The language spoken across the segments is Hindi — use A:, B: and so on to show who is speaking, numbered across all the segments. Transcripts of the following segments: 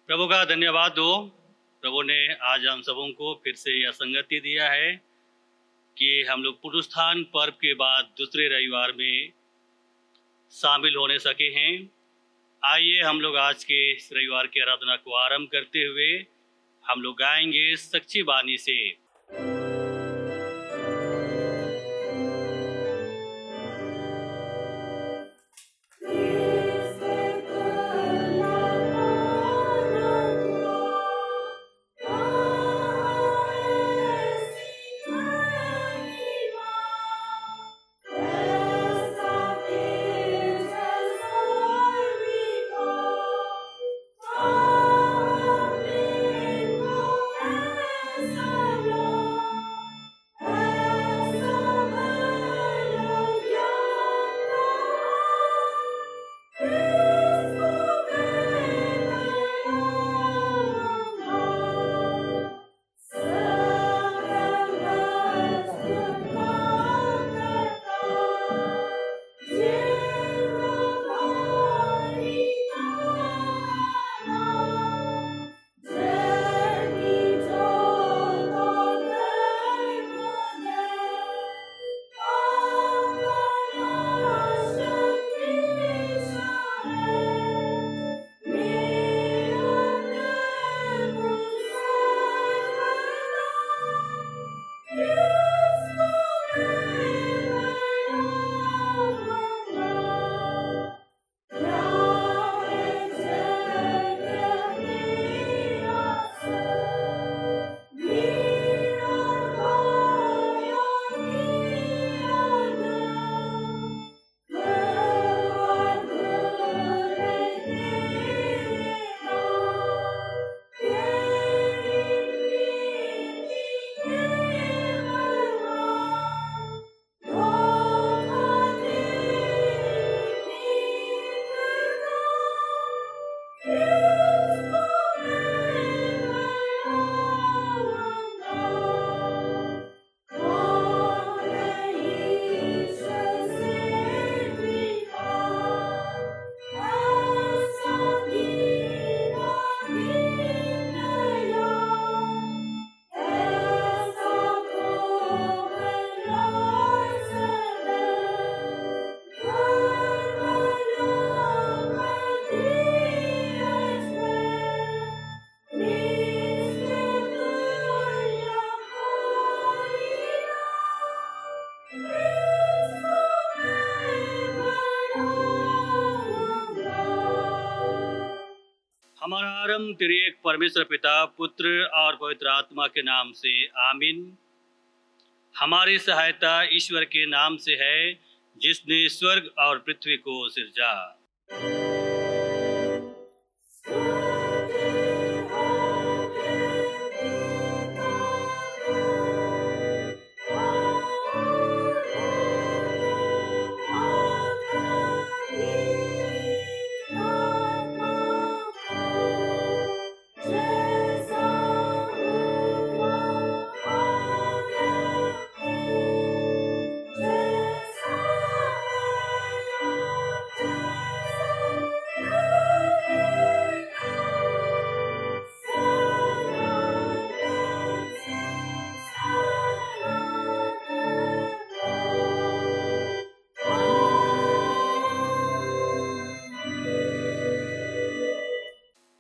A: प्रभु का धन्यवाद हो। प्रभु ने आज हम सबों को फिर से यह संगति दिया है कि हम लोग पुनरुत्थान पर्व के बाद दूसरे रविवार में शामिल होने सके हैं। आइए हम लोग आज के इस रविवार की आराधना को आरंभ करते हुए हम लोग गाएंगे सच्ची वाणी से। हमारा आरंभ तेरे एक परमेश्वर पिता, पुत्र और पवित्र आत्मा के नाम से, आमीन। हमारी सहायता ईश्वर के नाम से है, जिसने स्वर्ग और पृथ्वी को सिरजा।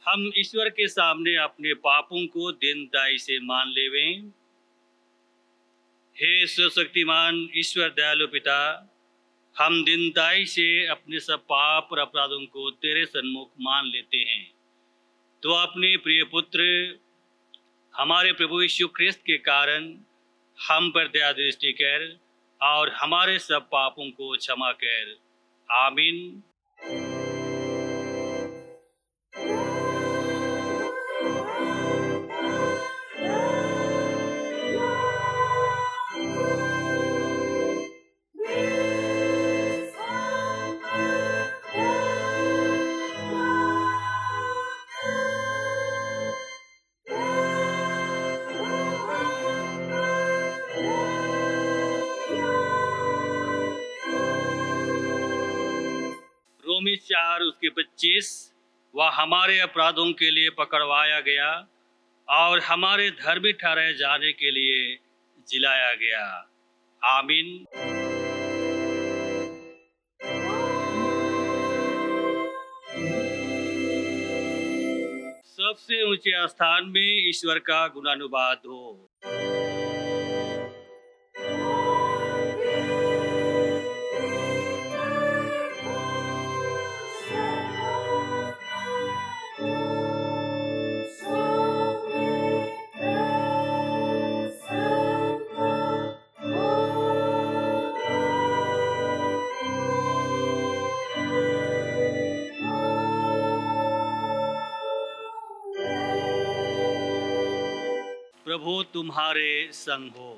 A: हम ईश्वर के सामने अपने पापों को दीनताई से मान लेवें। हे सर्वशक्तिमान ईश्वर दयालु पिता, हम दीनताई से अपने सब पाप और अपराधों को तेरे सन्मुख मान लेते हैं। तो अपने प्रिय पुत्र हमारे प्रभु यीशु ख्रिस्त के कारण हम पर दया दृष्टि कर और हमारे सब पापों को क्षमा कर। आमीन। रोमी 4 उसके 25 वह हमारे अपराधों के लिए पकड़वाया गया और हमारे धर्मी ठहराए जाने के लिए जिलाया गया। आमीन। सबसे ऊंचे स्थान में ईश्वर का गुणानुवाद हो। प्रभु तुम्हारे संग हो।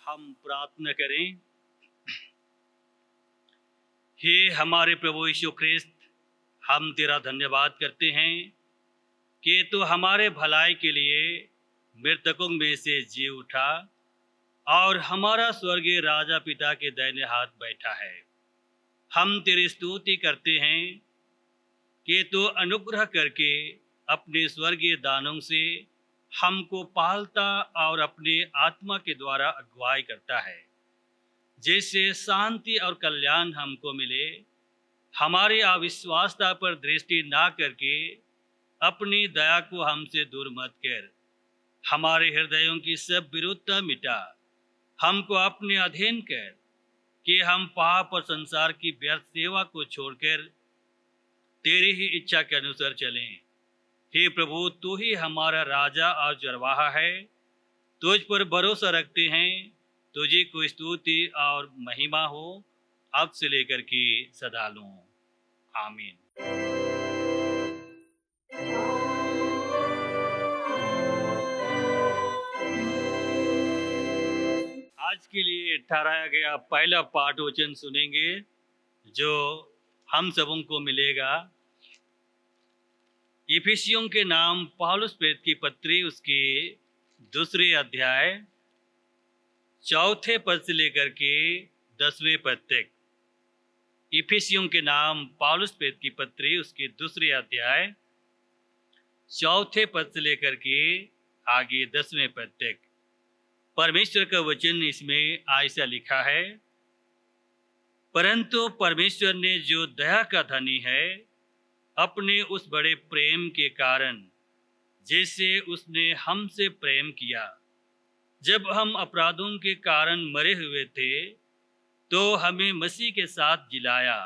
A: हम प्रार्थना करें। हे हमारे प्रभु यीशु ख्रिस्त, हम तेरा धन्यवाद करते हैं कि तू हमारे भलाई के लिए मृतकों में से जी उठा और हमारा स्वर्गीय राजा पिता के दाहिने हाथ बैठा है। हम तेरी स्तुति करते हैं कि तू अनुग्रह करके अपने स्वर्गीय दानों से हमको पालता और अपने आत्मा के द्वारा अगुवाई करता है, जिससे शांति और कल्याण हमको मिले। हमारी अविश्वासता पर दृष्टि ना करके अपनी दया को हमसे दूर मत कर। हमारे हृदयों की सब विरोधता मिटा, हमको अपने अधीन कर कि हम पाप और संसार की व्यर्थ सेवा को छोड़कर तेरी ही इच्छा के अनुसार चलें। हे प्रभु, तू ही हमारा राजा और चरवाहा है। तुझ पर भरोसा रखते हैं। तुझी को स्तुति और महिमा हो, अब से लेकर के सदा लो। आमीन। आज के लिए ठहराया गया पहला पाठ वचन सुनेंगे जो हम सबों को मिलेगा। इफिसियों के नाम पौलुस प्रेरित की पत्री, उसके 2 अध्याय 4 पद से लेकर के 10वें पद तक। इफिसियों के नाम पौलुस प्रेरित की पत्री, उसके 2 अध्याय 4 पद से लेकर के आगे 10वें पद तक। परमेश्वर का वचन इसमें ऐसा लिखा है, परंतु परमेश्वर ने जो दया का धनी है, अपने उस बड़े प्रेम के कारण जैसे उसने हमसे प्रेम किया, जब हम अपराधों के कारण मरे हुए थे तो हमें मसीह के साथ जिलाया।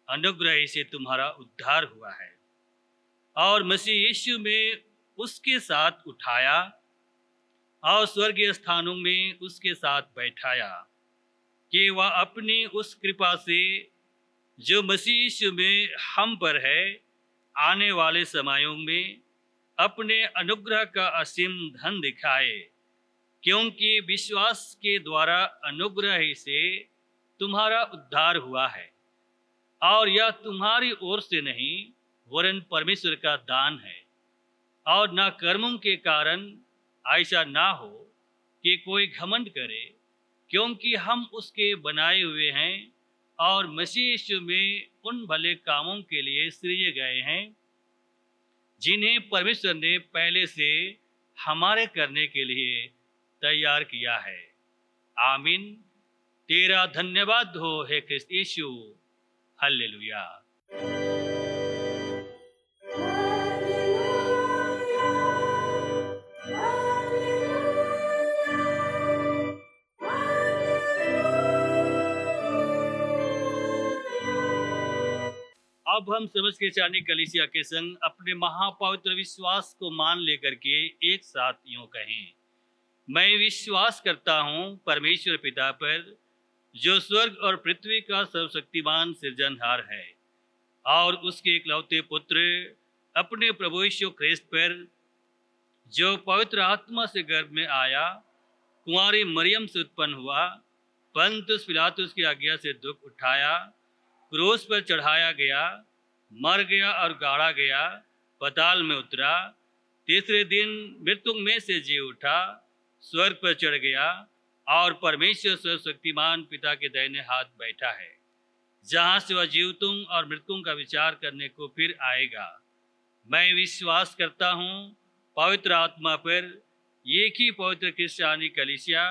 A: अनुग्रह से तुम्हारा उद्धार हुआ है और मसीह यीशु में उसके साथ उठाया और स्वर्गीय स्थानों में उसके साथ बैठाया, कि वह अपनी उस कृपा से जो मसीह यीशु में हम पर है, आने वाले समयों में अपने अनुग्रह का असीम धन दिखाए। क्योंकि विश्वास के द्वारा अनुग्रह ही से तुम्हारा उद्धार हुआ है, और यह तुम्हारी ओर से नहीं वरन परमेश्वर का दान है, और न कर्मों के कारण, ऐसा ना हो कि कोई घमंड करे। क्योंकि हम उसके बनाए हुए हैं और मसीह यीशु में उन भले कामों के लिए सृजे गए हैं, जिन्हें परमेश्वर ने पहले से हमारे करने के लिए तैयार किया है। आमीन। तेरा धन्यवाद हो हे ख्रिस्त यीशु। हालेलुया। अब हम समझ के चाहने कलीसिया के संग अपने महापवित्र विश्वास को मान लेकर के एक साथ यूं कहें, मैं विश्वास करता हूँ परमेश्वर पिता पर, जो स्वर्ग और पृथ्वी का सर्वशक्तिमान सृजनहार है, और उसके इकलौते पुत्र अपने प्रभु यीशु ख्रिस्त पर, जो पवित्र आत्मा से गर्भ में आया, कुंवारी मरियम से उत्पन्न हुआ, पंतुस पिलातुस की आज्ञा से दुख उठाया, क्रूस पर चढ़ाया गया, मर गया और गाड़ा गया, पाताल में उतरा, तीसरे दिन मृत्युओं में से जी उठा, स्वर्ग पर चढ़ गया और परमेश्वर सर्वशक्तिमान पिता के दाहिने हाथ बैठा है, जहाँ से वह जीवितों और मृतकों का विचार करने को फिर आएगा। मैं विश्वास करता हूँ पवित्र आत्मा पर, एक ही पवित्र क्रिस्टियानी कलीसिया,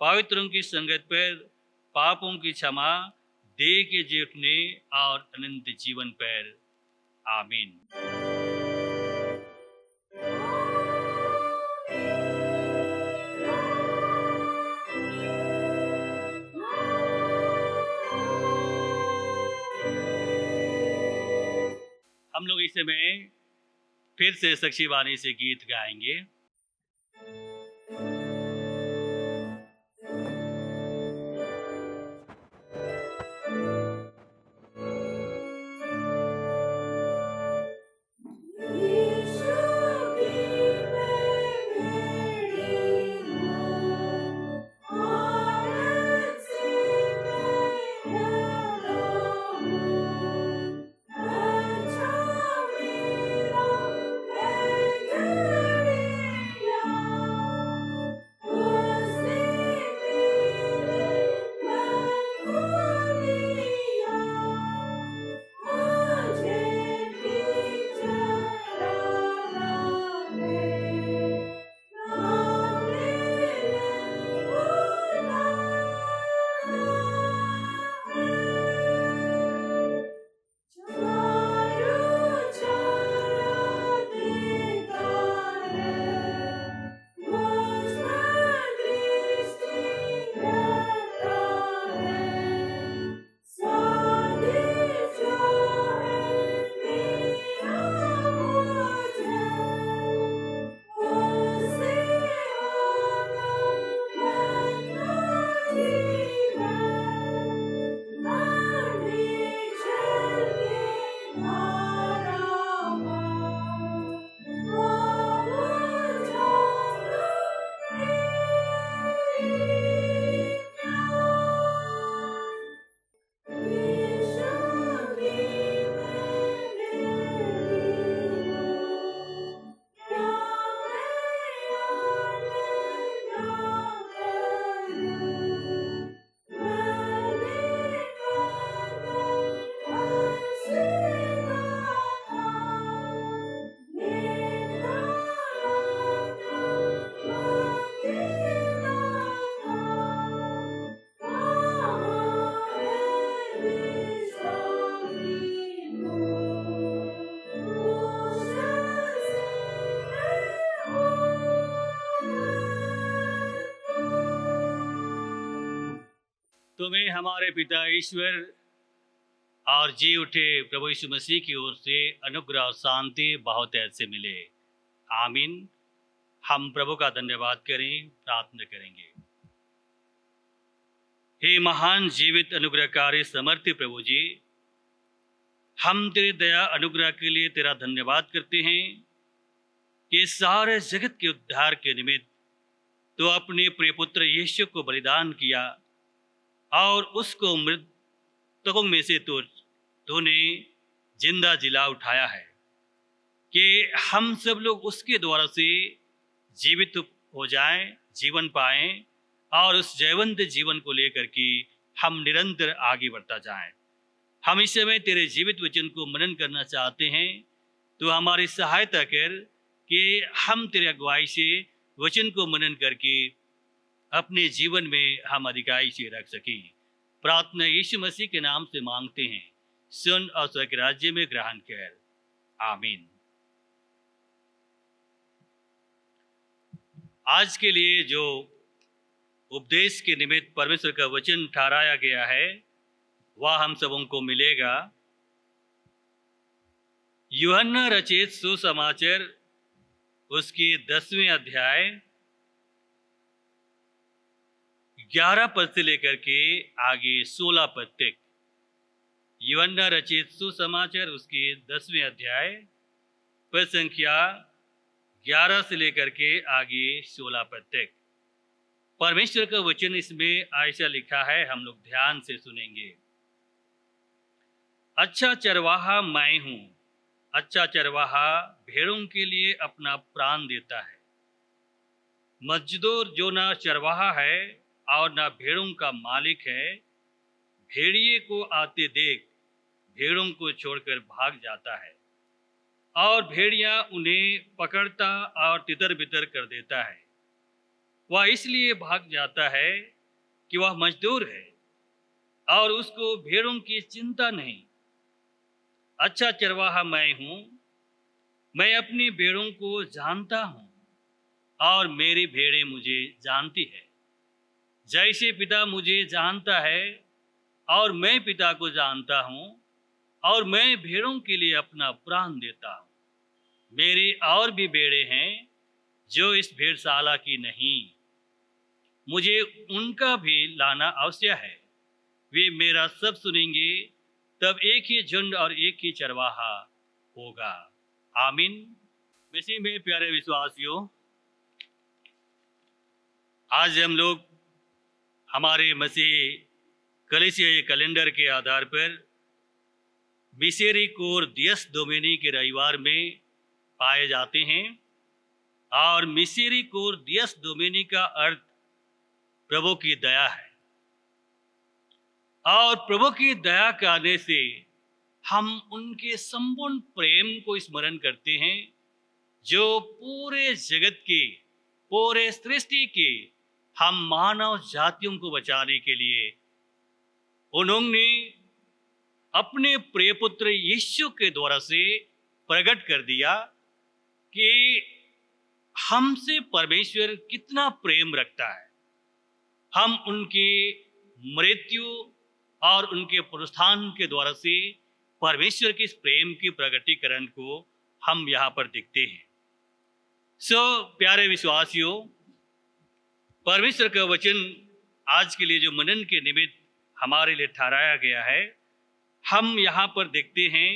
A: पवित्रों की संगत पर, पापों की क्षमा, देह के जी उठने और अनंत जीवन पर। आमीन। हम लोग इस समय फिर से साक्षी वाणी से गीत गाएंगे। तुम्हें हमारे पिता ईश्वर और जी उठे प्रभु यीशु मसीह की ओर से अनुग्रह और शांति बहुत ऐसे मिले। आमीन। हम प्रभु का धन्यवाद करें, प्रार्थना करेंगे। हे महान जीवित अनुग्रहकारी समर्थी प्रभु जी, हम तेरे दया अनुग्रह के लिए तेरा धन्यवाद करते हैं कि सारे जगत के उद्धार के निमित्त तो अपने प्रिय पुत्र यीशु को बलिदान किया और उसको मृतकों में से तूने जिंदा जिला उठाया है कि हम सब लोग उसके द्वारा से जीवित हो जाएं, जीवन पाएं और उस जयवंत जीवन को लेकर के हम निरंतर आगे बढ़ता जाएं। हम इस समय तेरे जीवित वचन को मनन करना चाहते हैं। तो हमारी सहायता कर कि हम तेरे अगुवाई से वचन को मनन करके अपने जीवन में हम अधिकाई से रख सकें। प्रार्थना यीशु मसीह के नाम से मांगते हैं, सुन और स्वर्ग राज्य में ग्रहण कर। आमीन। आज के लिए जो उपदेश के निमित्त परमेश्वर का वचन ठहराया गया है वह हम सबों को मिलेगा। यूहन्ना रचित सुसमाचार उसके 10वें अध्याय 11 पद से लेकर के आगे 16 पद तक। यूहन्ना रचित सुसमाचार उसके 10वें अध्याय पद संख्या 11 से लेकर के आगे 16 पद तक परमेश्वर का वचन इसमें ऐसा लिखा है, हम लोग ध्यान से सुनेंगे। अच्छा चरवाहा मैं हूँ, अच्छा चरवाहा भेड़ों के लिए अपना प्राण देता है। मजदूर जो ना चरवाहा है और ना भेड़ों का मालिक है, भेड़िए को आते देख भेड़ों को छोड़कर भाग जाता है और भेड़िया उन्हें पकड़ता और तितर बितर कर देता है। वह इसलिए भाग जाता है कि वह मजदूर है और उसको भेड़ों की चिंता नहीं। अच्छा चरवाहा मैं हूँ, मैं अपनी भेड़ों को जानता हूँ और मेरी भेड़ें मुझे जानती है। जैसे पिता मुझे जानता है और मैं पिता को जानता हूँ और मैं भेड़ों के लिए अपना प्राण देता हूँ। मेरी और भी भेड़ें हैं जो इस भेड़शाला की नहीं, मुझे उनका भी लाना आवश्यक है। वे मेरा सब सुनेंगे, तब एक ही झुंड और एक ही चरवाहा होगा। आमीन। मसीह में प्यारे विश्वासियों, आज हम लोग हमारे मसीह कलीसिया कैलेंडर के आधार पर मिसेरिकोर दियस डोमिनी के रविवार में पाए जाते हैं और मिसेरिकोर दियस डोमिनी का अर्थ प्रभु की दया है और प्रभु की दया करने से हम उनके संपूर्ण प्रेम को स्मरण करते हैं जो पूरे जगत के, पूरे सृष्टि के हम मानव जातियों को बचाने के लिए उन्होंने अपने प्रिय पुत्र यीशु के द्वारा से प्रकट कर दिया कि हमसे परमेश्वर कितना प्रेम रखता है। हम उनके मृत्यु और उनके पुनरुत्थान के द्वारा से परमेश्वर के इस प्रेम की प्रकटीकरण को हम यहाँ पर देखते हैं। प्यारे विश्वासियों, परमेश्वर का वचन आज के लिए जो मनन के निमित्त हमारे लिए ठहराया गया है, हम यहाँ पर देखते हैं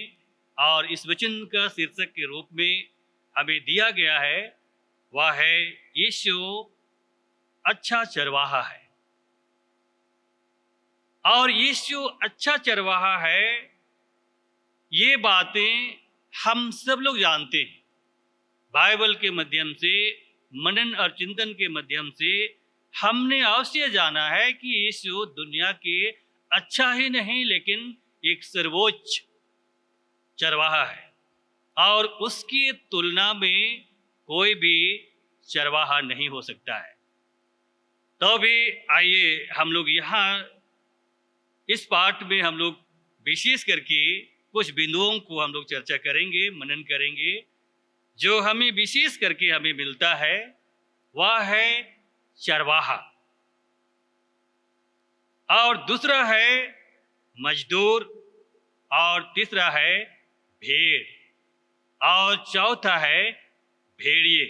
A: और इस वचन का शीर्षक के रूप में हमें दिया गया है, वह है यीशु अच्छा चरवाहा है। और यीशु अच्छा चरवाहा है, ये बातें हम सब लोग जानते हैं। बाइबल के माध्यम से, मनन और चिंतन के माध्यम से हमने अवश्य जाना है कि यीशु दुनिया के अच्छा ही नहीं लेकिन एक सर्वोच्च चरवाहा है और उसकी तुलना में कोई भी चरवाहा नहीं हो सकता है। तो भी आइए हम लोग यहाँ इस पाठ में हम लोग विशेष करके कुछ बिंदुओं को हम लोग चर्चा करेंगे, मनन करेंगे। जो हमें विशेष करके हमें मिलता है वह है चरवाहा और दूसरा है मजदूर और तीसरा है भेड़ और चौथा है भेड़िए।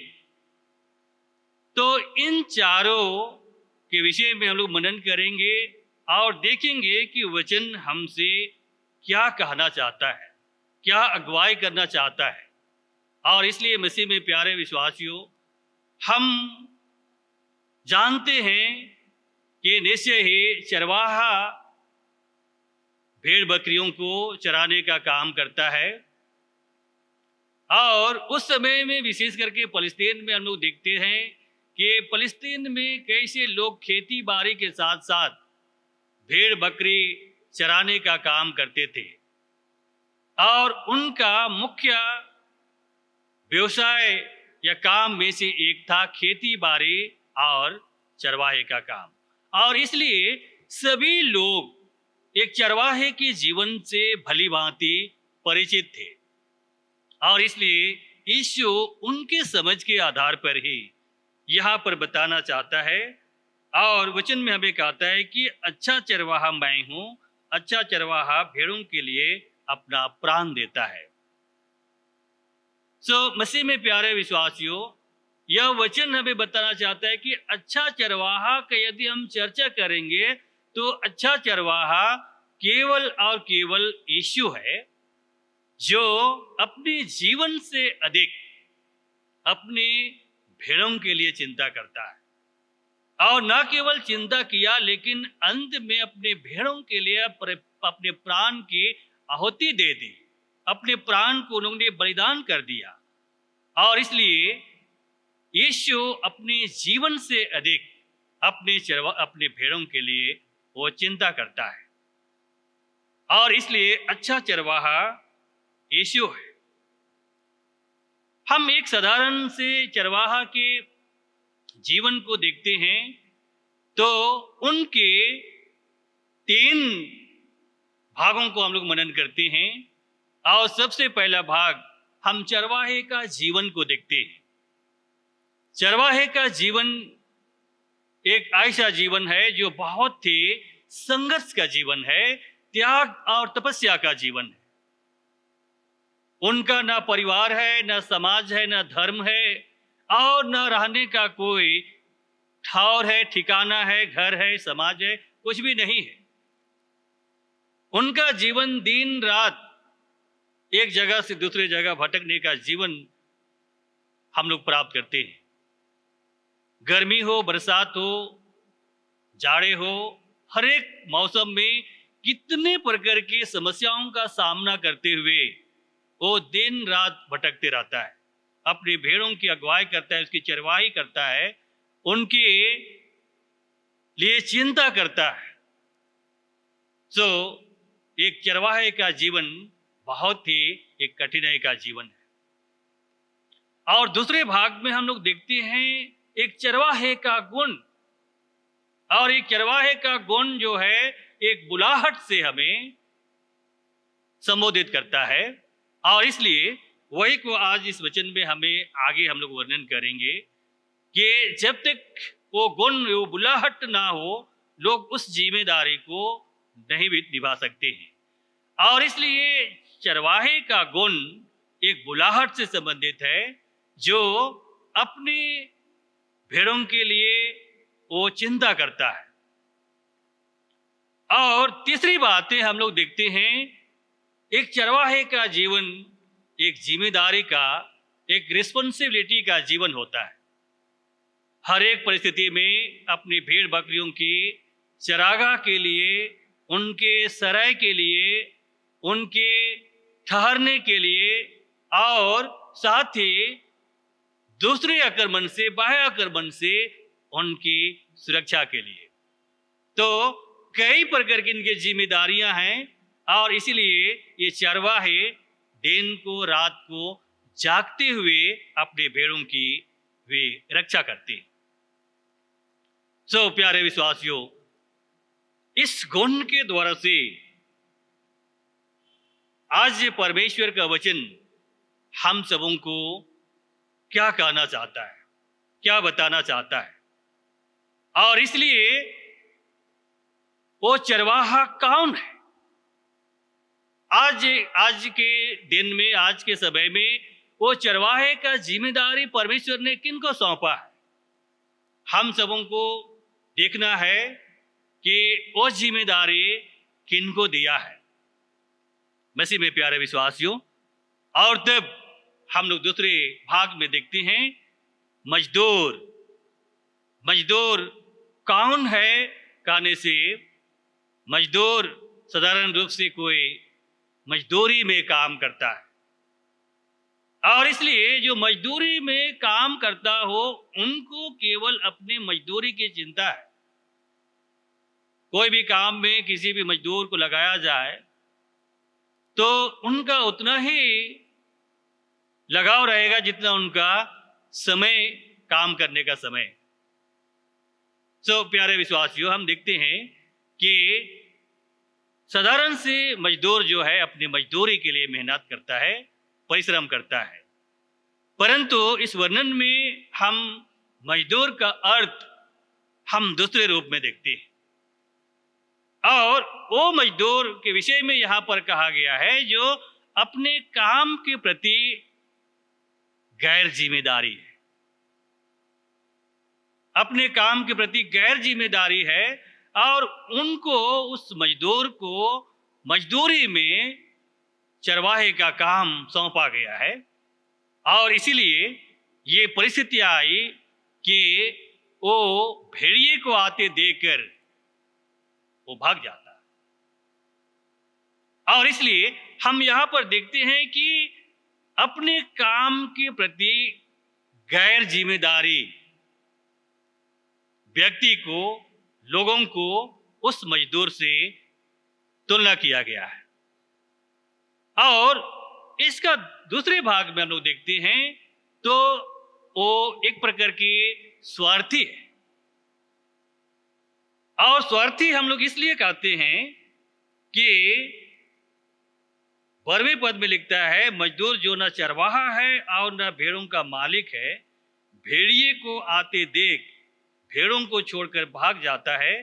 A: तो इन चारों के विषय में हम लोग मनन करेंगे और देखेंगे कि वचन हमसे क्या कहना चाहता है, क्या अगुवाई करना चाहता है। और इसलिए मसीह में प्यारे विश्वासियों, हम जानते हैं कि निश्चय ही चरवाहा भेड़ बकरियों को चराने का काम करता है और उस समय में विशेष करके फलस्तीन में हम लोग देखते हैं कि फलस्तीन में कैसे लोग खेती बाड़ी के साथ साथ भेड़ बकरी चराने का काम करते थे और उनका मुख्य व्यवसाय या काम में से एक था खेती बाड़ी और चरवाहे का काम। और इसलिए सभी लोग एक चरवाहे के जीवन से भली भांति परिचित थे और इसलिए यीशु उनके समझ के आधार पर ही यहाँ पर बताना चाहता है और वचन में हमें कहता है कि अच्छा चरवाहा मैं हूँ, अच्छा चरवाहा भेड़ों के लिए अपना प्राण देता है। मसीह में प्यारे विश्वासियों, यह वचन हमें बताना चाहता है कि अच्छा चरवाहा का यदि हम चर्चा करेंगे तो अच्छा चरवाहा केवल और केवल यीशु है जो अपने जीवन से अधिक अपने भेड़ों के लिए चिंता करता है और न केवल चिंता किया लेकिन अंत में अपने भेड़ों के लिए अपने प्राण की आहुति दे दी, अपने प्राण को उन्होंने बलिदान कर दिया और इसलिए यीशु अपने जीवन से अधिक अपने भेड़ों के लिए वो चिंता करता है, और इसलिए अच्छा चरवाहा यीशु है। हम एक साधारण से चरवाहा के जीवन को देखते हैं तो उनके 3 भागों को हम लोग मनन करते हैं, और सबसे पहला भाग हम चरवाहे का जीवन को देखते हैं। चरवाहे का जीवन एक ऐसा जीवन है जो बहुत ही संघर्ष का जीवन है, त्याग और तपस्या का जीवन है। उनका ना परिवार है, ना समाज है, ना धर्म है, और ना रहने का कोई ठौर है, ठिकाना है, घर है, समाज है, कुछ भी नहीं है। उनका जीवन दिन रात एक जगह से दूसरे जगह भटकने का जीवन हम लोग प्राप्त करते हैं। गर्मी हो, बरसात हो, जाड़े हो, हर एक मौसम में कितने प्रकार की समस्याओं का सामना करते हुए वो दिन रात भटकते रहता है, अपनी भेड़ों की अगुवाई करता है, उसकी चरवाही करता है, उनके लिए चिंता करता है। एक चरवाहे का जीवन बहुत ही एक कठिनाई का जीवन है। और दूसरे भाग में हम लोग देखते हैं एक चरवाहे का गुण, और एक चरवाहे का गुण जो है एक बुलाहट से हमें संबोधित करता है, और इसलिए वही को आज इस वचन में हमें आगे हम लोग वर्णन करेंगे कि जब तक वो गुण, वो बुलाहट ना हो, लोग उस जिम्मेदारी को नहीं भी निभा सकते हैं। और इसलिए चरवाहे का गुण एक बुलाहट से संबंधित है, जो अपने भेड़ों के लिए वो चिंता करता है। और तीसरी बातें हम लोग देखते हैं, एक चरवाहे का जीवन एक जिम्मेदारी का, एक रिस्पॉन्सिबिलिटी का जीवन होता है। हर एक परिस्थिति में अपनी भेड़ बकरियों की चरागाह के लिए, उनके सराय के लिए, उनके ठहरने के लिए, और साथ ही दूसरे आक्रमण से, बाह्य आक्रमण से उनकी सुरक्षा के लिए। तो कई प्रकार की इनकी जिम्मेदारियां हैं, और इसीलिए ये चरवाहे दिन को रात को जागते हुए अपने भेड़ों की वे रक्षा करते हैं। प्यारे विश्वासियों, इस गुण के द्वारा से आज परमेश्वर का वचन हम सबों को क्या कहना चाहता है, क्या बताना चाहता है, और इसलिए वो चरवाहा कौन है। आज के दिन में, आज के समय में वो चरवाहे का जिम्मेदारी परमेश्वर ने किनको सौंपा है, हम सबों को देखना है कि वो जिम्मेदारी किनको दिया है। मसीह में प्यारे विश्वासियों, और तब हम लोग दूसरे भाग में देखते हैं मजदूर कौन है। कहने से मजदूर साधारण रूप से कोई मजदूरी में काम करता है, और इसलिए जो मजदूरी में काम करता हो उनको केवल अपनी मजदूरी की चिंता है। कोई भी काम में किसी भी मजदूर को लगाया जाए तो उनका उतना ही लगाव रहेगा जितना उनका समय, काम करने का समय। प्यारे विश्वासियों, हम देखते हैं कि साधारण से मजदूर जो है अपनी मजदूरी के लिए मेहनत करता है, परिश्रम करता है, परंतु इस वर्णन में हम मजदूर का अर्थ हम दूसरे रूप में देखते हैं, और वो मजदूर के विषय में यहाँ पर कहा गया है जो अपने काम के प्रति गैर जिम्मेदारी है, अपने काम के प्रति गैर जिम्मेदारी है, और उनको, उस मजदूर को मजदूरी में चरवाहे का काम सौंपा गया है। और इसीलिए ये परिस्थिति आई कि वो भेड़िए को आते देखकर वो भाग जाता है। और इसलिए हम यहाँ पर देखते हैं कि अपने काम के प्रति गैर जिम्मेदारी व्यक्ति को, लोगों को उस मजदूर से तुलना किया गया है। और इसका दूसरे भाग में हम लोग देखते हैं तो वो एक प्रकार की स्वार्थी है। और स्वार्थी हम लोग इसलिए कहते हैं कि 12वें पद में लिखता है, मजदूर जो न चरवाहा है और न भेड़ों का मालिक है, भेड़िए को आते देख भेड़ों को छोड़कर भाग जाता है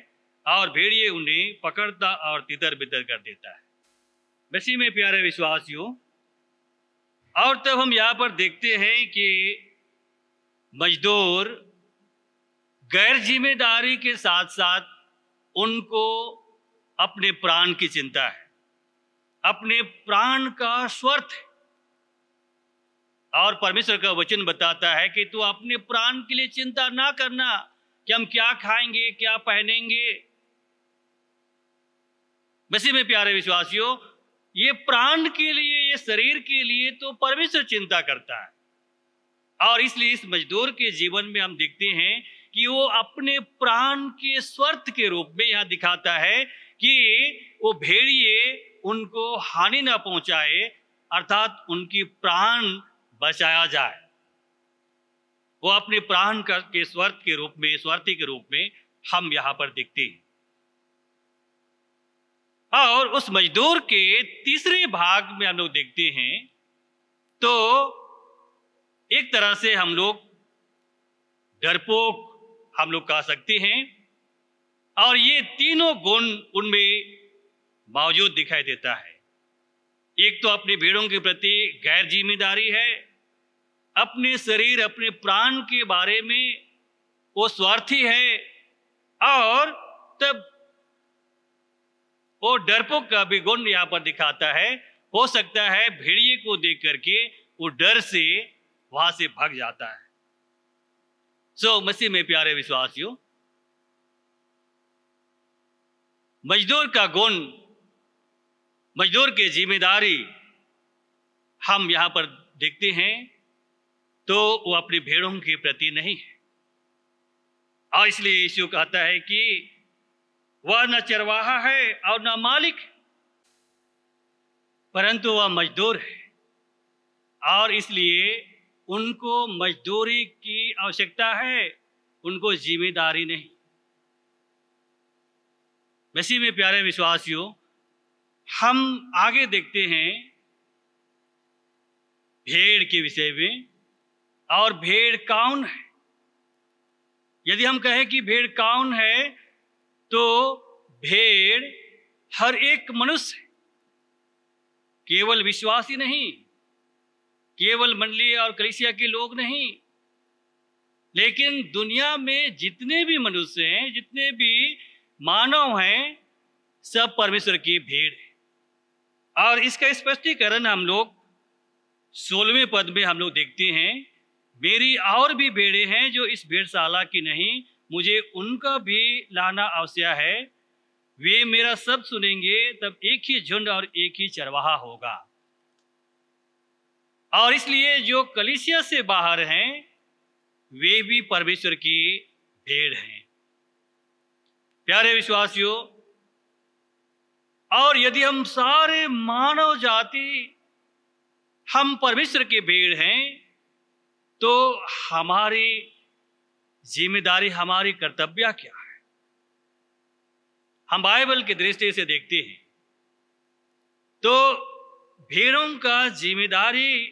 A: और भेड़िए उन्हें पकड़ता और तितर बितर कर देता है। मसीह में प्यारे विश्वासियों, और तब हम यहाँ पर देखते हैं कि मजदूर गैर जिम्मेदारी के साथ साथ उनको अपने प्राण की चिंता है, अपने प्राण का स्वार्थ है। और परमेश्वर का वचन बताता है कि तू अपने प्राण के लिए चिंता ना करना कि हम क्या खाएंगे, क्या पहनेंगे। मसीह में प्यारे विश्वासियों, ये प्राण के लिए, ये शरीर के लिए तो परमेश्वर चिंता करता है। और इसलिए इस मजदूर के जीवन में हम देखते हैं कि वो अपने प्राण के स्वार्थ के रूप में यहाँ दिखाता है कि वो भेड़िए उनको हानि ना पहुंचाए, अर्थात उनकी प्राण बचाया जाए। वो अपने प्राण के स्वार्थ के रूप में, स्वार्थी के रूप में हम यहाँ पर देखते हैं। और उस मजदूर के तीसरे भाग में हम लोग देखते हैं तो एक तरह से हम लोग डरपोक हम लोग कह सकते हैं। और ये तीनों गुण उनमें मौजूद दिखाई देता है। एक तो अपने भेड़ों के प्रति गैर जिम्मेदारी है, अपने शरीर, अपने प्राण के बारे में वो स्वार्थी है, और तब वो डरपोक का भी गुण यहाँ पर दिखाता है। हो सकता है भेड़िए को देख करके वो डर से वहां से भाग जाता है। मसीह में प्यारे विश्वासियों, मजदूर का गुण, मजदूर की जिम्मेदारी हम यहाँ पर देखते हैं तो वो अपनी भेड़ों के प्रति नहीं है। और इसलिए यीशु कहता है कि वह न चरवाहा है और न मालिक, परंतु वह मजदूर है, और इसलिए उनको मजदूरी की आवश्यकता है, उनको जिम्मेदारी नहीं। मसीह में प्यारे विश्वासियों, हम आगे देखते हैं भेड़ के विषय में। और भेड़ कौन है? यदि हम कहें कि भेड़ कौन है तो भेड़ हर एक मनुष्य, केवल विश्वासी नहीं, केवल मंडली और कलीसिया के लोग नहीं, लेकिन दुनिया में जितने भी मनुष्य हैं, जितने भी मानव हैं, सब परमेश्वर की भेड़ है। और इसका स्पष्टीकरण हम लोग 16वें पद में हम लोग देखते हैं, मेरी और भी भेड़ें हैं जो इस भेड़शाला की नहीं, मुझे उनका भी लाना आवश्यक है। वे मेरा सब सुनेंगे, तब एक ही झुंड और एक ही चरवाहा होगा। और इसलिए जो कलीसिया से बाहर हैं वे भी परमेश्वर की भेड़ हैं। प्यारे विश्वासियों, और यदि हम सारे मानव जाति हम परमेश्वर के भेड़ हैं तो हमारी जिम्मेदारी, हमारी कर्तव्य क्या है? हम बाइबल की दृष्टि से देखते हैं तो भेड़ों का जिम्मेदारी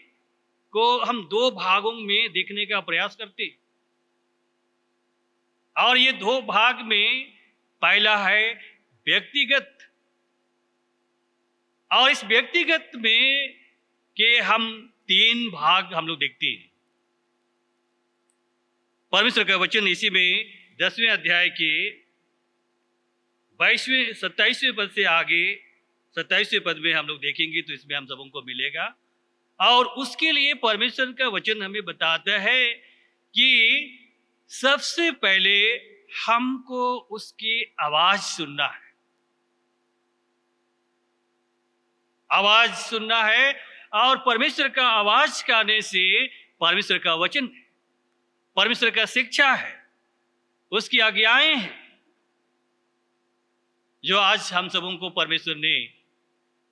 A: को हम 2 भागों में देखने का प्रयास करते हैं। और ये 2 भाग में पहला है व्यक्तिगत, और इस व्यक्तिगत में के हम 3 भाग हम लोग देखते हैं। परमेश्वर का वचन इसी में 10वें अध्याय के 27वें पद से आगे 27वें पद में हम लोग देखेंगे तो इसमें हम सबों को मिलेगा। और उसके लिए परमेश्वर का वचन हमें बताता है कि सबसे पहले हमको उसकी आवाज सुनना है, आवाज सुनना है। और परमेश्वर का आवाज का आने से परमेश्वर का वचन है, परमेश्वर का शिक्षा है, उसकी आज्ञाएं हैं जो आज हम सबों को परमेश्वर ने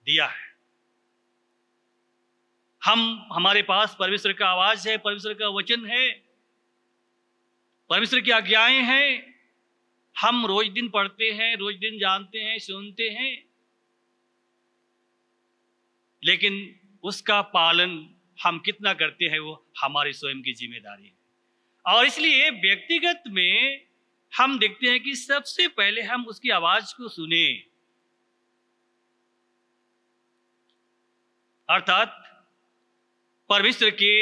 A: दिया है। हमारे पास परमेश्वर का आवाज है, परमेश्वर का वचन है, परमेश्वर की आज्ञाएं हैं। हम रोज दिन पढ़ते हैं, रोज दिन जानते हैं, सुनते हैं, लेकिन उसका पालन हम कितना करते हैं वो हमारी स्वयं की जिम्मेदारी है। और इसलिए व्यक्तिगत में हम देखते हैं कि सबसे पहले हम उसकी आवाज को सुने, अर्थात परमेश्वर के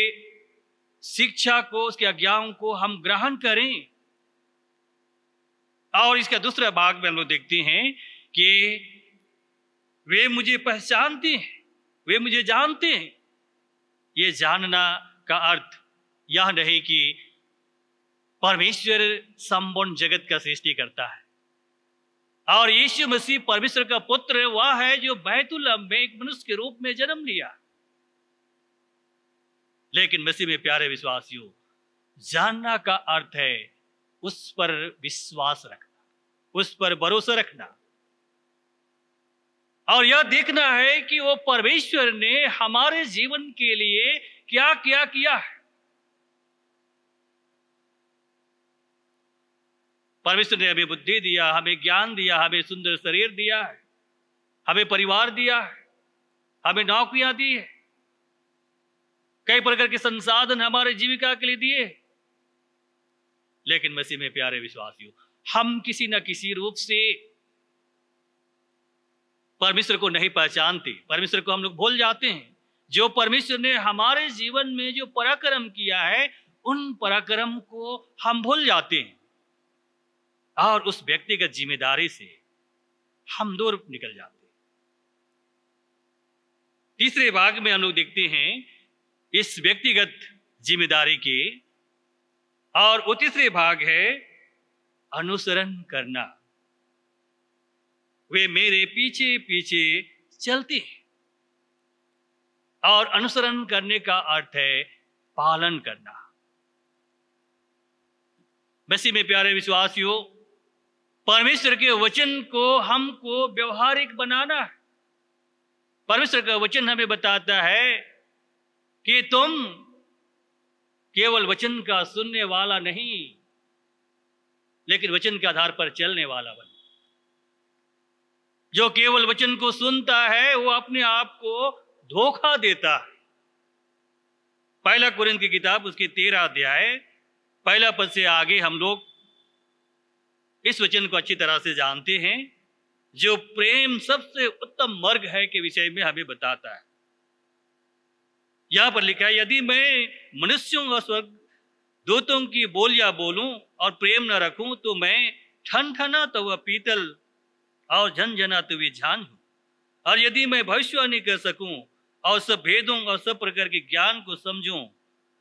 A: शिक्षा को, उसकी आज्ञाओं को हम ग्रहण करें। और इसका दूसरा भाग में हम लोग देखते हैं कि वे मुझे पहचानते हैं, वे मुझे जानते हैं। ये जानना का अर्थ यह नहीं कि परमेश्वर संपूर्ण जगत का सृष्टि करता है और यीशु मसीह परमेश्वर का पुत्र वह है जो बैतुलहम में एक मनुष्य के रूप में जन्म लिया। लेकिन मसीह में प्यारे विश्वासियों, जानना का अर्थ है उस पर विश्वास रखना, उस पर भरोसा रखना और यह देखना है कि वो परमेश्वर ने हमारे जीवन के लिए क्या क्या किया है। परमेश्वर ने हमें बुद्धि दिया, हमें ज्ञान दिया, हमें सुंदर शरीर दिया है, हमें परिवार दिया है, हमें नौकरियां दी है, कई प्रकार के संसाधन हमारे जीविका के लिए दिए। लेकिन मसीह में प्यारे विश्वासियों, हम किसी न किसी रूप से परमेश्वर को नहीं पहचानते, परमेश्वर को हम लोग भूल जाते हैं। जो परमेश्वर ने हमारे जीवन में जो पराक्रम किया है, उन पराक्रम को हम भूल जाते हैं और उस व्यक्तिगत जिम्मेदारी से हम दूर निकल जाते हैं। तीसरे भाग में हम लोग देखते हैं इस व्यक्तिगत जिम्मेदारी के, और वो तीसरे भाग है अनुसरण करना। वे मेरे पीछे पीछे चलते हैं और अनुसरण करने का अर्थ है पालन करना। मसीह में प्यारे विश्वासियों, परमेश्वर के वचन को हमको व्यवहारिक बनाना है। परमेश्वर का वचन हमें बताता है कि तुम केवल वचन का सुनने वाला नहीं, लेकिन वचन के आधार पर चलने वाला बनो। जो केवल वचन को सुनता है वो अपने आप को धोखा देता है। पहला कुरिन्थ की किताब उसके 13 अध्याय पहला पद से आगे हम लोग इस वचन को अच्छी तरह से जानते हैं, जो प्रेम सबसे उत्तम मार्ग है के विषय में हमें बताता है। यहां पर लिखा है, यदि मैं मनुष्यों और स्वर्ग दूतों की बोलियां बोलूं और प्रेम न रखूं तो मैं ठनठना तो वह पीतल और झनझना तो वे झांझ हूं। और यदि मैं भविष्यवाणी कर सकूं और सब भेदों और सब प्रकार के ज्ञान को समझूं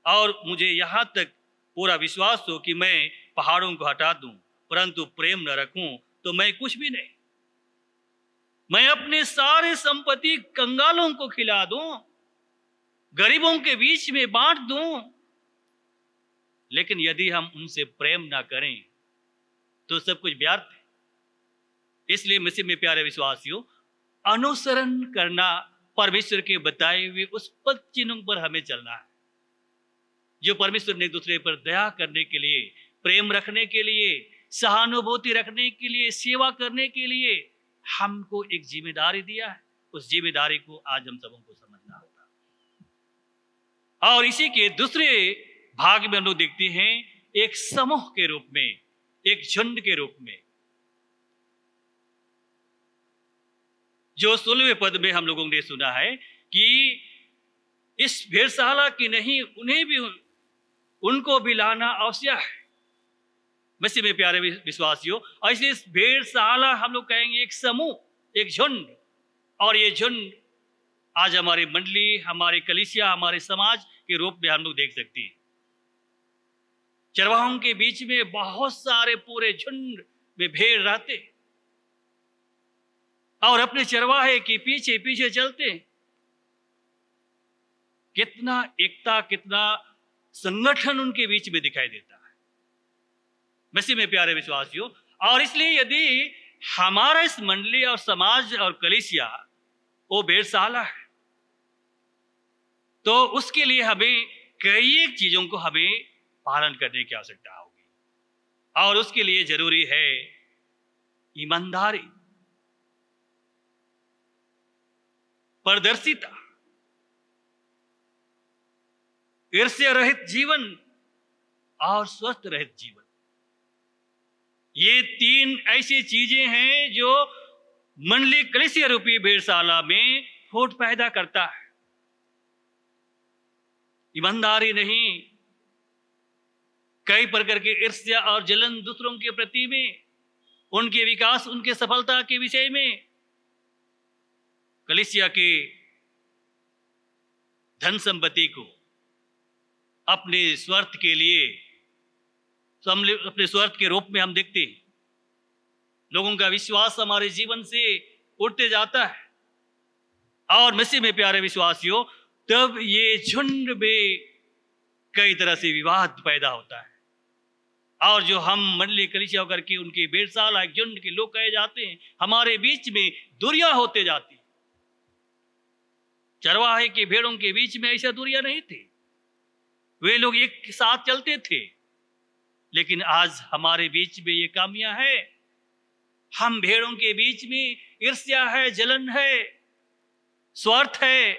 A: और मुझे यहां तक पूरा विश्वास हो कि मैं पहाड़ों को हटा दूं, परंतु प्रेम न रखूं तो मैं कुछ भी नहीं। मैं अपने सारे संपत्ति कंगालों को खिला दूं, गरीबों के बीच में बांट दूं, लेकिन यदि हम उनसे प्रेम ना करें तो सब कुछ व्यर्थ है। इसलिए मसीह में प्यारे विश्वासियों, अनुसरण करना, परमेश्वर के बताए हुए उस पद चिन्हों पर हमें चलना है जो परमेश्वर ने एक दूसरे पर दया करने के लिए, प्रेम रखने के लिए, सहानुभूति रखने के लिए, सेवा करने के लिए हमको एक जिम्मेदारी दिया है। उस जिम्मेदारी को आज हम सबों को समझना होगा। और इसी के दूसरे भाग में हम लोग देखते हैं एक समूह के रूप में, एक झुंड के रूप में, जो 16वें पद में हम लोगों ने सुना है कि इस भेड़शाला की नहीं, उन्हें भी, उनको भी लाना आवश्यक है। मसीह में प्यारे विश्वासियों, और इसलिए इस भेड़शाला हम लोग कहेंगे एक समूह, एक झुंड। और ये झुंड आज हमारी मंडली, हमारी कलीसिया, हमारे समाज के रूप में हम लोग देख सकते हैं। चरवाहों के बीच में बहुत सारे पूरे झुंड में भेड़ रहते और अपने चरवाहे के पीछे पीछे चलते हैं। कितना एकता, कितना संगठन उनके बीच में दिखाई देता है। मसीह में प्यारे विश्वासियों, और इसलिए यदि हमारा इस मंडली और समाज और कलीसिया वो भेड़शाला है, तो उसके लिए हमें कई एक चीजों को हमें पालन करने की आवश्यकता होगी, और उसके लिए जरूरी है ईमानदारी, पारदर्शिता, ईर्ष्या रहित जीवन और स्वस्थ रहित जीवन। ये तीन ऐसी चीजें हैं जो मंडली कलीसिया रूपी भेड़शाला में फूट पैदा करता है। ईमानदारी नहीं, कई प्रकार की ईर्ष्या और जलन दूसरों के प्रति में, उनके विकास, उनके सफलता के विषय में, कलीसिया के धन संपत्ति को अपने स्वार्थ के लिए, अपने स्वार्थ के रूप में हम देखते हैं। लोगों का विश्वास हमारे जीवन से उठते जाता है, और मसीह में प्यारे विश्वासियों, तब ये झुंड में कई तरह से विवाद पैदा होता है, और जो हम मंडली कलीसिया होकर के उनके भेड़शाला एक झुंड के लोग कहे जाते हैं, हमारे बीच में दूरियां होते जाती। चरवाहे के भेड़ों के बीच में ऐसा दूरियां नहीं थे, वे लोग एक साथ चलते थे। लेकिन आज हमारे बीच में ये खामियां है, हम भेड़ों के बीच में ईर्ष्या है, जलन है, स्वार्थ है,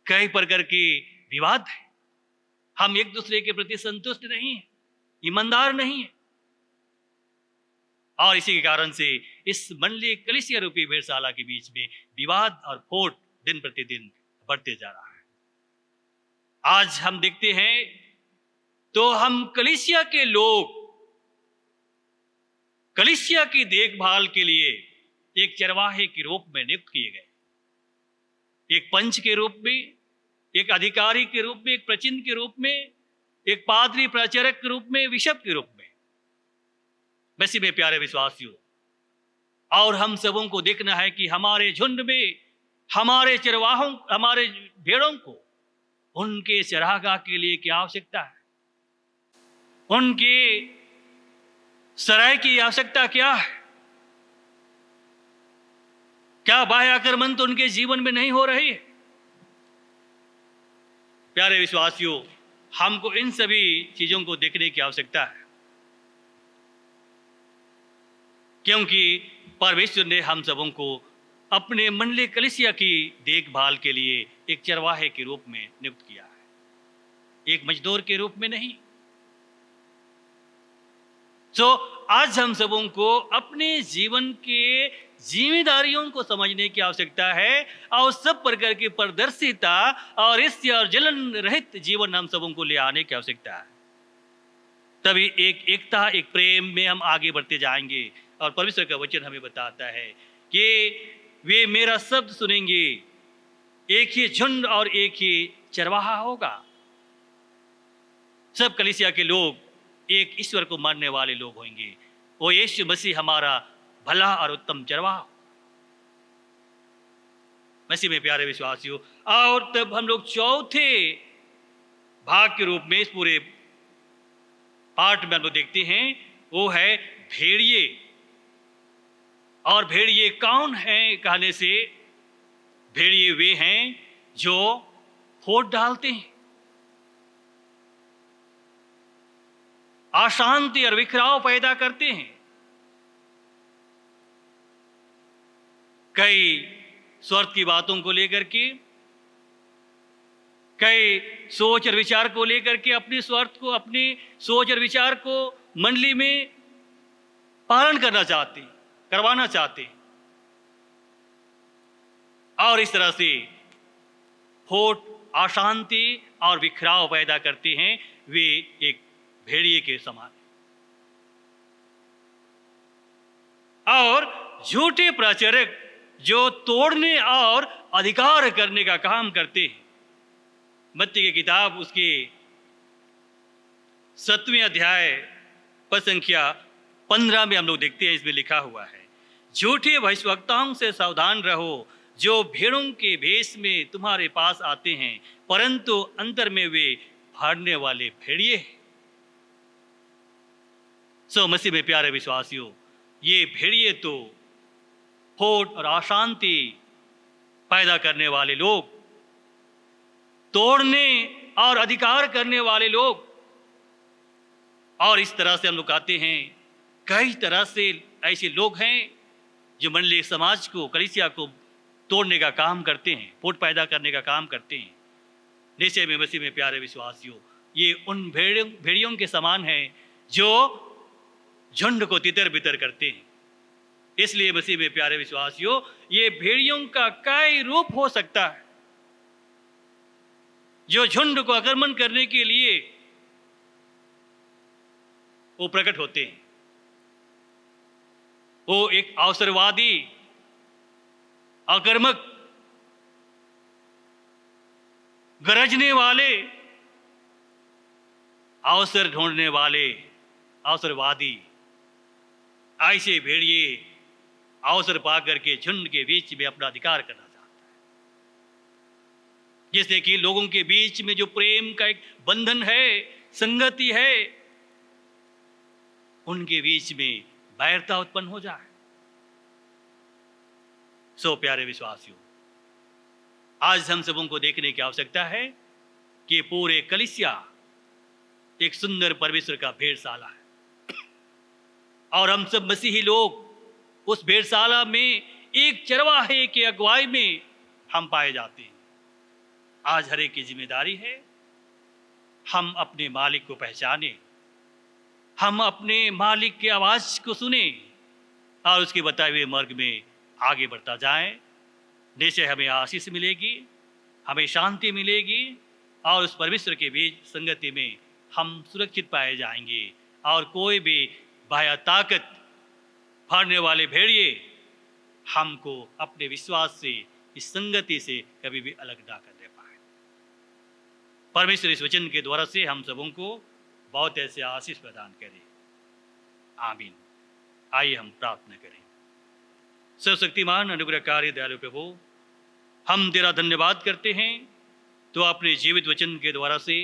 A: कई प्रकार के विवाद है। हम एक दूसरे के प्रति संतुष्ट नहीं है, ईमानदार नहीं है, और इसी के कारण से इस मंडली कलीसिया रूपी भेड़शाला के बीच में विवाद और फूट दिन प्रतिदिन बढ़ते जा रहा है। आज हम देखते हैं तो हम कलीसिया के लोग कलीसिया की देखभाल के लिए एक चरवाहे के रूप में नियुक्त किए गए, एक पंच के रूप में, एक अधिकारी के रूप में, एक प्रचिन के रूप में, एक पादरी प्रचारक के रूप में, बिशप के रूप में। मसीह में प्यारे विश्वासियों, और हम सबों को देखना है कि हमारे झुंड में, हमारे चरवाहों, हमारे भेड़ों को उनके चरागाह के लिए क्या आवश्यकता है, उनके सराय की आवश्यकता क्या है। क्या बाह्य आक्रमण तो उनके जीवन में नहीं हो रही है। प्यारे विश्वासियों, हमको इन सभी चीजों को देखने की आवश्यकता है, क्योंकि परमेश्वर ने हम सबों को अपने मंडली कलीसिया की देखभाल के लिए एक चरवाहे के रूप में नियुक्त किया है, एक मजदूर के रूप में नहीं। तो आज हम सबों को अपने जीवन के जिम्मेदारियों को समझने की आवश्यकता है, और सब प्रकार की पारदर्शिता और ईर्ष्या और जलन रहित जीवन हम सबों को ले आने की आवश्यकता है। तभी एक एकता, एक प्रेम में हम आगे बढ़ते जाएंगे। और परमेश्वर का वचन हमें बताता है कि वे मेरा शब्द सुनेंगे, एक ही झुंड और एक ही चरवाहा होगा। सब कलीसिया के लोग एक ईश्वर को मानने वाले लोग होंगे, वो यीशु मसीह हमारा भला और उत्तम चरवाहा। मसीह में प्यारे विश्वासियों, और तब हम लोग चौथे भाग के रूप में इस पूरे पाठ में हम लोग देखते हैं, वो है भेड़िए। और भेड़िए कौन हैं कहने से, भेड़िए वे हैं जो फूट डालते हैं, अशांति और बिखराव पैदा करते हैं। कई स्वार्थ की बातों को लेकर के, कई सोच और विचार को लेकर के, अपने स्वार्थ को, अपनी सोच और विचार को मंडली में पालन करना चाहते, करवाना चाहते, और इस तरह से फूट, अशांति और बिखराव पैदा करते हैं। वे एक भेड़िए के समान। और झूठे प्रचारक जो तोड़ने और अधिकार करने का काम करते हैं। मत्ती की किताब उसके 7वें अध्याय पद संख्या 15 में हम लोग देखते हैं, इसमें लिखा हुआ है, झूठे भविष्यवक्ताओं से सावधान रहो, जो भेड़ों के भेष में तुम्हारे पास आते हैं, परंतु अंतर में वे फाड़ने वाले भेड़िए हैं। सो मसीह में प्यारे विश्वासियों, ये भेड़िए तो होड़ और अशांति पैदा करने वाले लोग, तोड़ने और अधिकार करने वाले लोग, और इस तरह से हम लोग कहते हैं कई तरह से ऐसे लोग हैं जो मंडली समाज को, कलीसिया को तोड़ने का काम करते हैं, फूट पैदा करने का काम करते हैं। निश्चय में मसीह में प्यारे विश्वासियों, ये उन भेड़ियों के समान है जो झुंड को तितर बितर करते हैं। इसलिए मसीह में प्यारे विश्वासियों, ये भेड़ियों का कई रूप हो सकता है जो झुंड को आक्रमण करने के लिए वो प्रकट होते हैं। वो एक अवसरवादी, आक्रामक, गरजने वाले, अवसर ढूंढने वाले, अवसरवादी, ऐसे भेड़िए अवसर पा करके झुंड के बीच में अपना अधिकार करना चाहता है। जैसे कि लोगों के बीच में जो प्रेम का एक बंधन है, संगति है, उनके बीच में बैरता उत्पन्न हो जाए। सो प्यारे विश्वासियों, आज हम सबों को देखने की आवश्यकता है कि पूरे कलीसिया एक सुंदर परमेश्वर का भेड़शाला है और हम सब मसीही लोग उस भेड़शाला में एक चरवाहे के अगुवाई में हम पाए जाते हैं। आज हर एक की जिम्मेदारी है हम अपने मालिक को पहचाने, हम अपने मालिक की आवाज को सुने और उसके बताए हुए मार्ग में आगे बढ़ता जाएं। निश्चय हमें आशीष मिलेगी, हमें शांति मिलेगी और उस परमेश्वर के बीच संगति में हम सुरक्षित पाए जाएंगे और कोई भी बाह्य ताकत, फाड़ने वाले भेड़िए हमको अपने विश्वास से, इस संगति से कभी भी अलग ना करने पाए। परमेश्वर इस वचन के द्वारा से हम सबों को बहुत ऐसे आशीष प्रदान करे। आमीन। आइए हम प्रार्थना करें। सर्वशक्तिमान अनुग्रहकारी दयालु प्रभु, हम तेरा धन्यवाद करते हैं तो अपने जीवित वचन के द्वारा से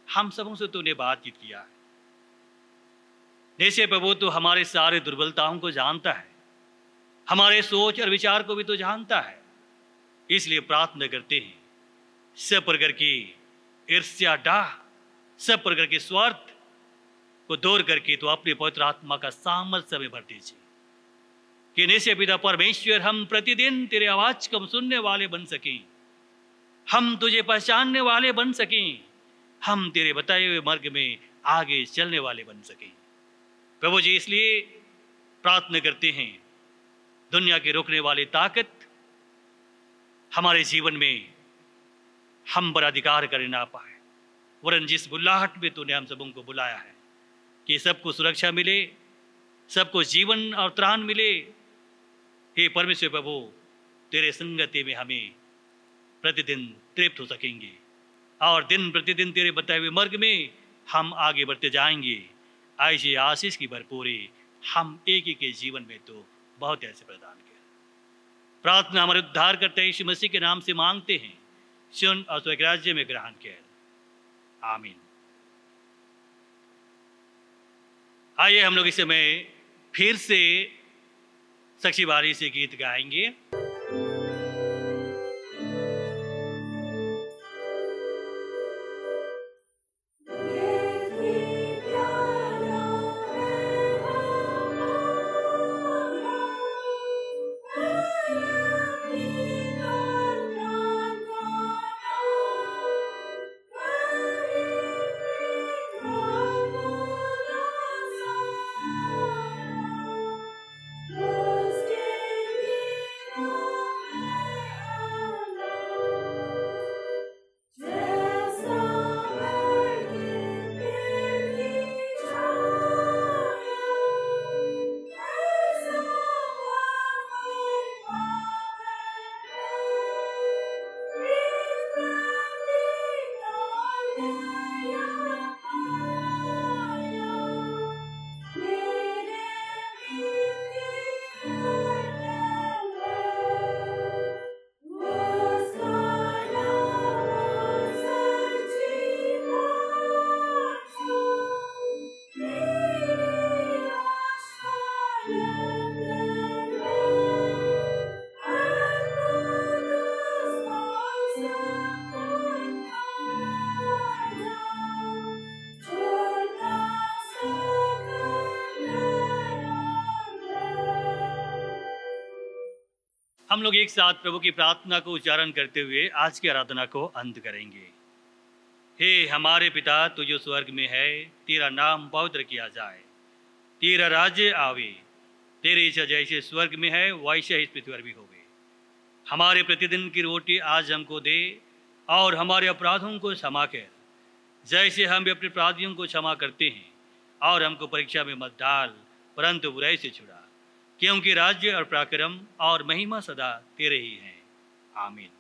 A: हम सबों से तूने बातचीत किया है। जैसे प्रभु तो हमारे सारे दुर्बलताओं को जानता है, हमारे सोच और विचार को भी तो जानता है। इसलिए प्रार्थना करते हैं सब प्रकार की ईर्ष्या, डाह, सब प्रकार के स्वार्थ को दूर करके तो अपने पवित्र आत्मा का सामर्थ्य में भर दीजिए कि निश्चय पिता परमेश्वर हम प्रतिदिन तेरे आवाज को सुनने वाले बन सकें, हम तुझे पहचानने वाले बन सकें, हम तेरे बताए हुए मार्ग में आगे चलने वाले बन सकें। प्रभु जी, इसलिए प्रार्थना करते हैं दुनिया के रोकने वाली ताकत हमारे जीवन में हम पर अधिकार कर ना पाए, वरन जिस बुलाहट में तूने हम सबों को बुलाया है कि सबको सुरक्षा मिले, सबको जीवन और त्राण मिले। हे परमेश्वर प्रभु, तेरे संगति में हमें प्रतिदिन तृप्त हो सकेंगे और दिन प्रतिदिन तेरे बताए हुए मार्ग में हम आगे बढ़ते जाएंगे। ऐसी आशीष की भरपूरी हम एक ही के जीवन में तो बहुत ऐसे प्रदान करें। प्रार्थना हमारे उद्धार करते यीशु मसीह के नाम से मांगते हैं, सुन और स्वर्ग राज्य में ग्रहण कर। आमीन। आइए हम लोग इस समय फिर से साक्षी बारी से गीत गाएंगे। हम लोग एक साथ प्रभु की प्रार्थना को उच्चारण करते हुए आज की आराधना को अंत करेंगे। हे हमारे पिता, तू जो स्वर्ग में है, तेरा नाम पवित्र किया जाए, तेरा राज्य आवे, तेरी इच्छा जैसे स्वर्ग में है वैसे ही इस पृथ्वी पर भी होवे। हमारे प्रतिदिन की रोटी आज हमको दे, और हमारे अपराधों को क्षमा कर, जैसे हम भी अपने अपराधियों को क्षमा करते हैं, और हमको परीक्षा में मत डाल, परंतु बुराई से छुड़ा, क्योंकि राज्य और पराक्रम और महिमा सदा तेरे ही हैं। आमीन।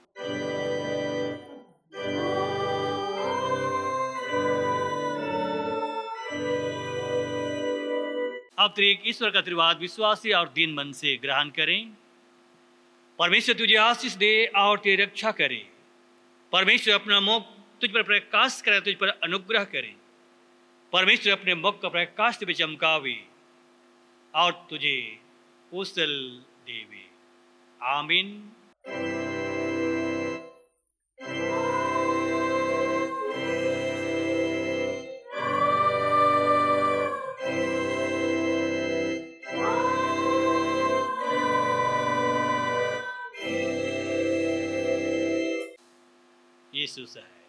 A: अब त्रिएक ईश्वर का आशीर्वाद विश्वासी और दीन मन से ग्रहण करें। परमेश्वर तुझे आशीष दे और तेरी रक्षा करे। परमेश्वर अपना मुख तुझ पर प्रकाश करे, तुझ पर अनुग्रह करे। परमेश्वर अपने मुख का प्रकाश तुझ पर चमकावे और तुझे कुशल देवे। आमीन। यीशु है।